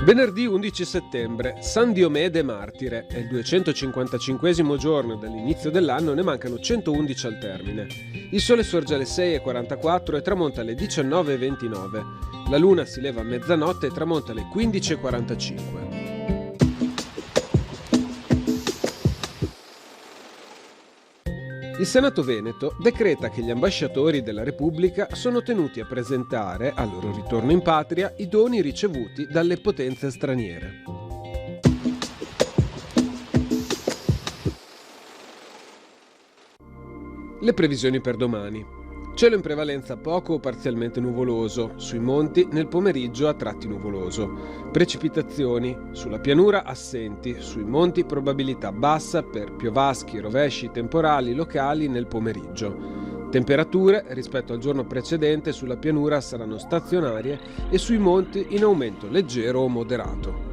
Venerdì 11 settembre, San Diomede Martire, è il 255 giorno dall'inizio dell'anno, ne mancano 111 al termine. Il sole sorge alle 6:44 e tramonta alle 19:29. La luna si leva a mezzanotte e tramonta alle 15:45. Il Senato Veneto decreta che gli ambasciatori della Repubblica sono tenuti a presentare, al loro ritorno in patria, i doni ricevuti dalle potenze straniere. Le previsioni per domani. Cielo in prevalenza poco o parzialmente nuvoloso, sui monti nel pomeriggio a tratti nuvoloso. Precipitazioni, sulla pianura assenti, sui monti probabilità bassa per piovaschi, rovesci temporali locali nel pomeriggio. Temperature rispetto al giorno precedente sulla pianura saranno stazionarie e sui monti in aumento leggero o moderato.